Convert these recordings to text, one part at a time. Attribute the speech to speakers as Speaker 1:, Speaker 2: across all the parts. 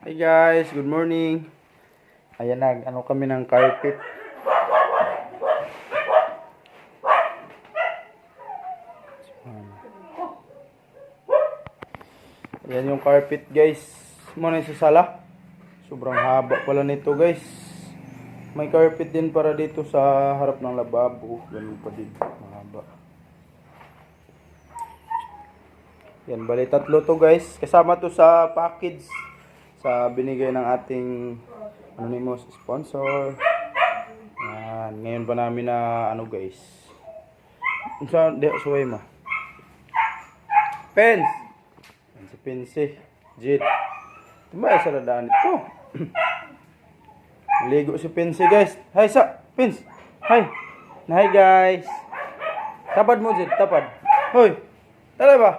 Speaker 1: Hi guys, good morning. Ayan ano kami ng carpet. Ayan yung carpet guys. Muna sa sala. Sobrang haba pala nito guys. May carpet din para dito sa harap ng lababo. Ganun pa din. Mahaba. Yan, bali tatlo to guys. Kasama to sa package. Sa binigay ng ating anonymous sponsor. Yan, ngayon pa namin na ano guys. Saan di suway ma? Pens. Yan si Pensi. Jit. Tumay sa dadaan ito. Ligo si Pensi guys. Hi sa Pens. Hi. Hi guys. Tapad mo Jit, tapad. Hoy. Tala ba?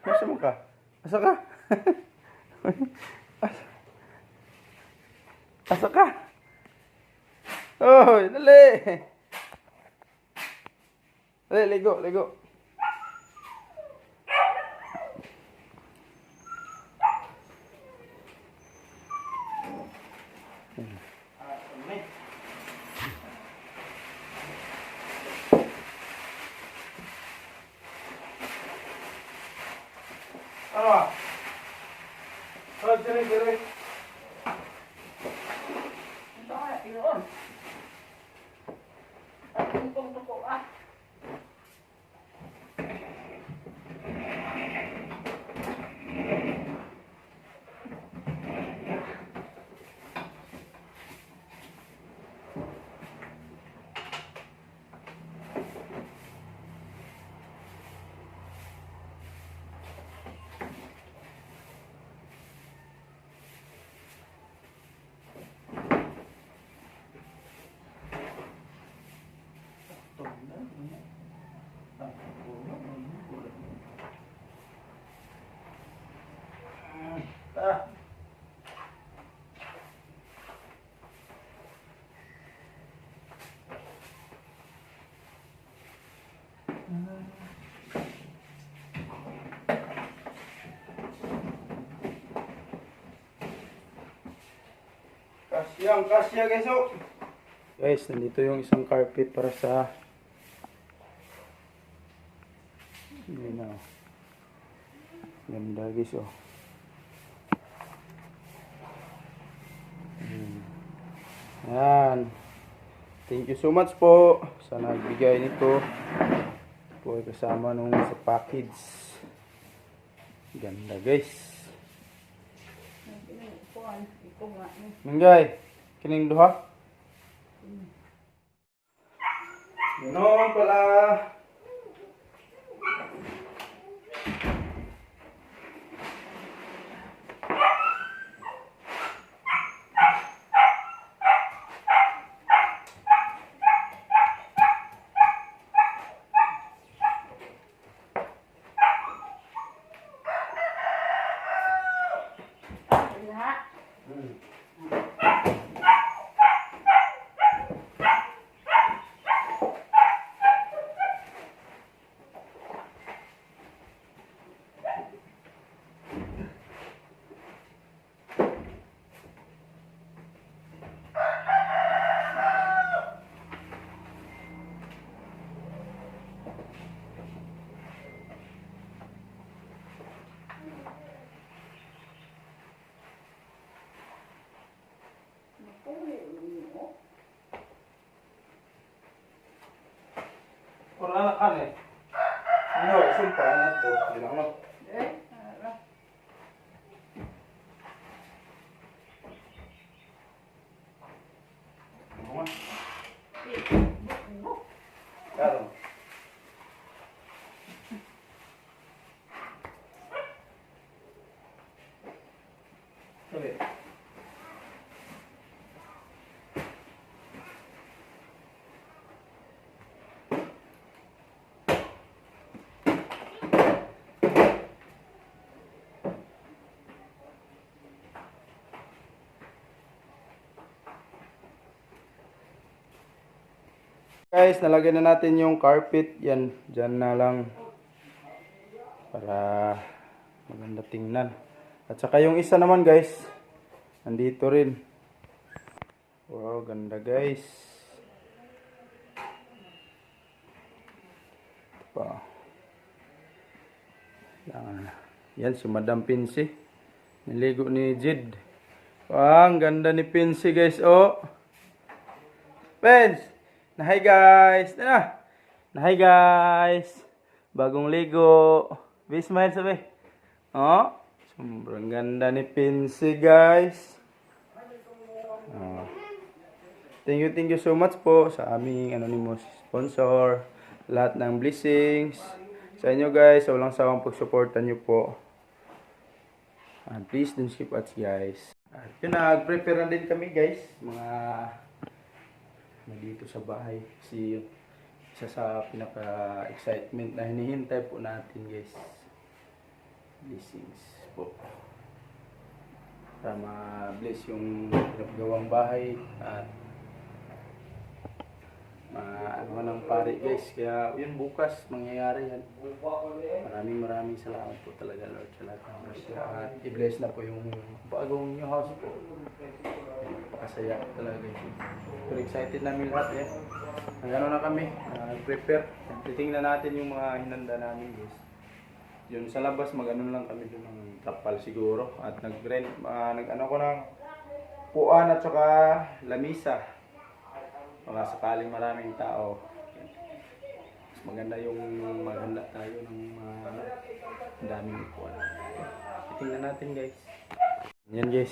Speaker 1: Asa mo ka? Asa ka? Asa ka? Hoy, dali. Dali, ligo, ligo. Ano ba? Oh, dali, dali.
Speaker 2: Ito nga, yun. At yung tuko ah.
Speaker 1: Ah. Kasya guys, oh. Guys, nandito yung isang carpet para sa yun na. Ganda guys, oh. Yan. Thank you so much po sa nagbigay nito. Po ay kasama nung sa package. Ganda guys. Minggay, kining duha. Ganon pala. Kurang kan eh. Ano, sumpah na to. Bilang mo. Ano? Claro. Sabi. Guys, nalagyan na natin yung carpet. Yan, dyan na lang. Para Maganda tingnan. At saka yung isa naman guys, nandito rin. Wow, ganda guys. Ito pa. Yan si Madam Pinsi. Niligo ni Jid. Ang ganda ni Pinsi guys. Oh. Pens. Nahay guys. Nahay guys. Bagong ligo. Be smile sabi. Oh. Sobrang ganda ni Pinsi guys. Oh. Thank you so much po sa aming anonymous sponsor. Lahat ng blessings sa inyo guys. Sa walang sawang pagsuporta nyo po. And please don't skip us guys. At yun, nag-prepare na din kami guys. Mga dito sa bahay. Kasi yun, isa sa pinaka-excitement na hinihintay po natin guys. Blessings po. Para ma-bless yung pinagawang bahay. At ano ng pare guys. Kaya yun, bukas mangyayari yan. Maraming salamat po talaga Lord sa lahat ng grasya. At i-bless na po yung bagong new house po. Pakasaya talaga guys. Pero excited namin lahat eh. Nagano na kami, prepare. Titingnan natin yung mga hinanda namin guys. Yun sa labas magano lang kami doon ng tapal siguro. At nag-ano ko ng puan at saka lamisa. Mga sakaling maraming tao. Mas maganda yung maghanda tayo ng daming upuan. Tingnan natin guys. Yan guys.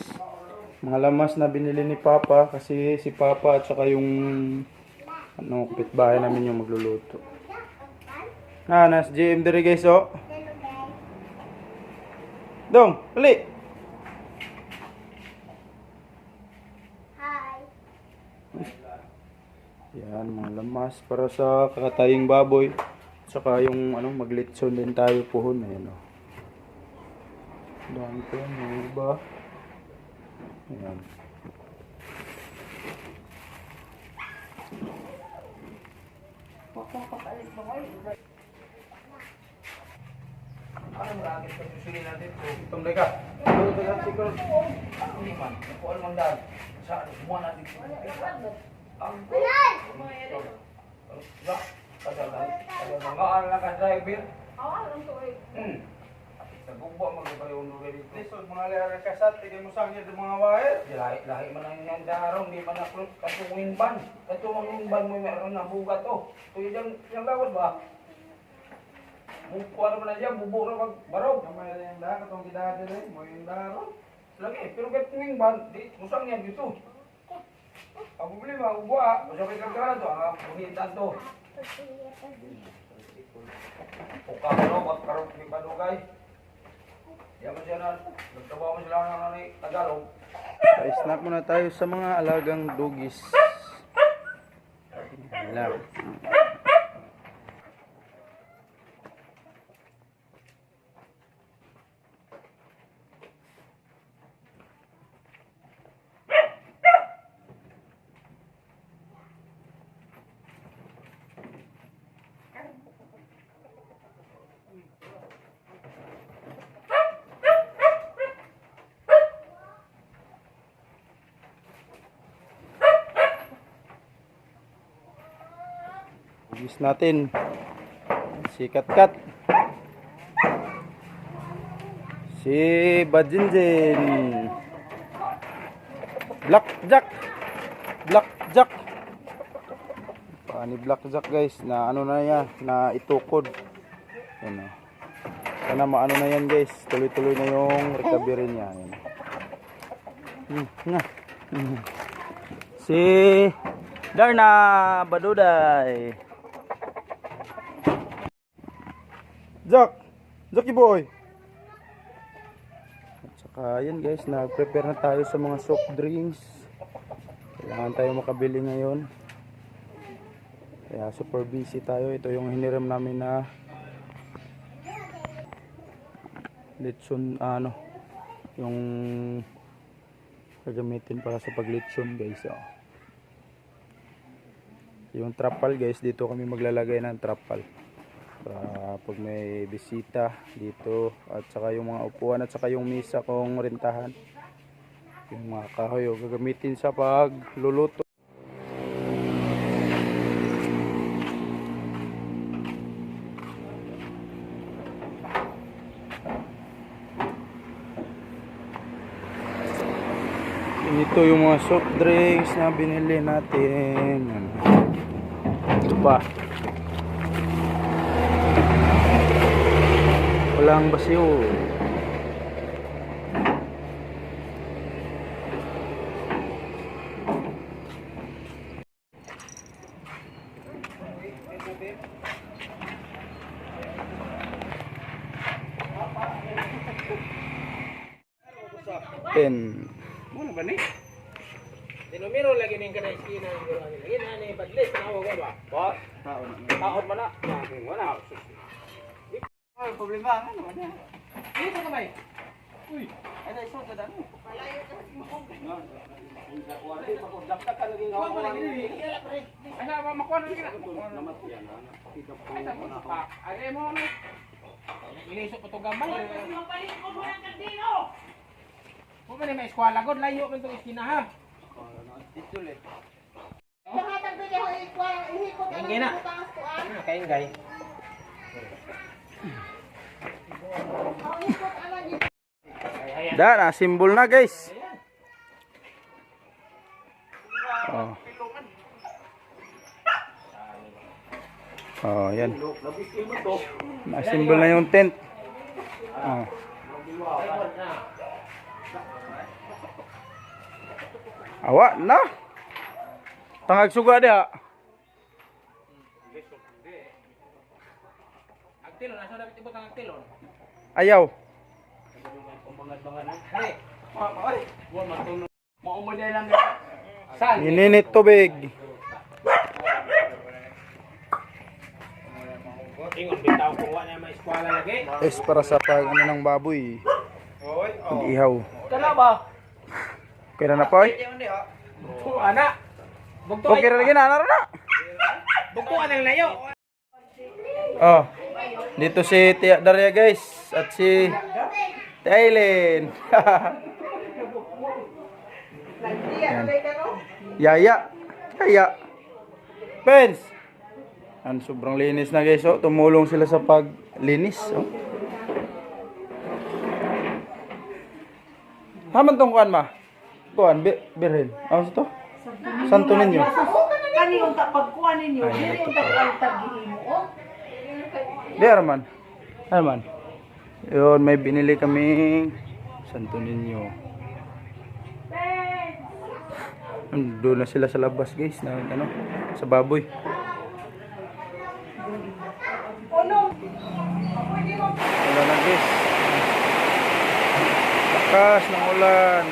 Speaker 1: Mga lamas na binili ni Papa kasi si Papa at saka yung kapitbahay namin yung magluluto. Nas JM dire guys oh. Dong, uli. Yan, mga lamas para sa kakataying baboy. Saka yung maglitson din tayo puhon. Ayan o. Dami ko yan, yung iba. Ayan.
Speaker 2: Ano mo lagi sa susunod natin po?
Speaker 1: Itong deka. Ito deka siguro.
Speaker 2: Hindi man. Ako alam ang dahil. Sa semua natin. Ang mga lang ka driver. Nagugbo magbabayo ng ready.
Speaker 1: Lisod, mga lera kasat. Tigay mo sangya ng mga wire.
Speaker 2: Lahi man ang yung darong. Di man ako katungin ban. Katungin ban mo meron na bugat o. Ito yung lawas ba? Kuha naman na dyan, bubo na magbarog.
Speaker 1: Kamay na yung daka. Itong kidade rin. Mo yung daro.
Speaker 2: Lagi, pero katungin ban. Di, musang yan dito. Ang problema, ubuha. Masabay kang grado. Ang punitan to. Pukaro, magkaroon ni Badugay. Diyan mo siya na, nagtrabaho mo sila ng Tagalog.
Speaker 1: Pa-snack muna tayo sa mga alagang dugis. Alam. Dugis natin. Si Katkat. Si Bajinjin. Blackjack. Blackjack. Ni Blackjack guys na ano na yan, na itukod. Yan o. Sana maano na yan guys. Tuloy-tuloy na yung recovery niya. Yan. Si Darna Baduday. Jackie boy. At saka yan guys, nag-prepare na tayo sa mga soft drinks. Kailangan tayo makabili ngayon. Kaya super busy tayo. Ito yung hiniram namin na litson, yung gagamitin para sa paglitson guys. Yung trapal guys, dito kami maglalagay ng trapal. pag may bisita dito, at saka yung mga upuan at saka yung misa kong rentahan, yung mga kahoy o gagamitin sa pagluluto. Ito yung mga soft drinks na binili natin. Ito pa. Walang basiyo. Ten.
Speaker 2: Muna ba ni?
Speaker 3: Dinumiro lagi ning kada iskina lagi na ni badlis tawag ba? Ba? Taon man na. Wala.
Speaker 2: Ay, problema ano ba niya?
Speaker 3: Dito ka bay.
Speaker 2: Uy, ano iso ka dano?
Speaker 3: Dapat ka lagi ngaw ko lagi.
Speaker 2: Ano ba makuha na kina?
Speaker 3: Namat yan. Ay tapos pa. Ay mo ano? Iliso ko to gamay. Mapalit ko mo ang kandino. Kung may eskwela god layo man tong iskina ha. Ingay na. Kaingay.
Speaker 1: Da, na simbol na guys. Oh. Oh, yan. Na simbol na yung tent. Oh. Awa na. Tangag suga dia.
Speaker 3: Agtilon asa dapat ibot ang agtilon.
Speaker 1: Ayaw.
Speaker 3: Hey.
Speaker 2: Ay, wa matuno. Mao mo lang.
Speaker 3: Saan?
Speaker 1: Ininit tubig.
Speaker 3: Ingon bitaw kung wa na may eskwela lagi.
Speaker 1: Es para sa pag ano ng baboy.
Speaker 2: Oy,
Speaker 1: Ihaw.
Speaker 3: Kana ba?
Speaker 1: Kaya na po.
Speaker 3: Ana. Bugto
Speaker 1: Okay ra lagi na na.
Speaker 3: Bugto ang layo.
Speaker 1: Oh. Dito si Tia Daria guys at si Taylin. Yan. Yaya. Yaya. Pens. Ang sobrang linis na guys. Oh. Tumulong sila sa paglinis. Oh. Haman tong kuan ma. Kuan birhen. Ano to? Santo Niño.
Speaker 4: Kaniyong pagkuha ninyo, hindi yung pag-altagihin mo.
Speaker 1: Di Arman. Arman. Yun, may binili kaming Santo Niño. Doon na sila sa labas guys na ano, sa baboy. Wala na guys. Lakas ng ulan.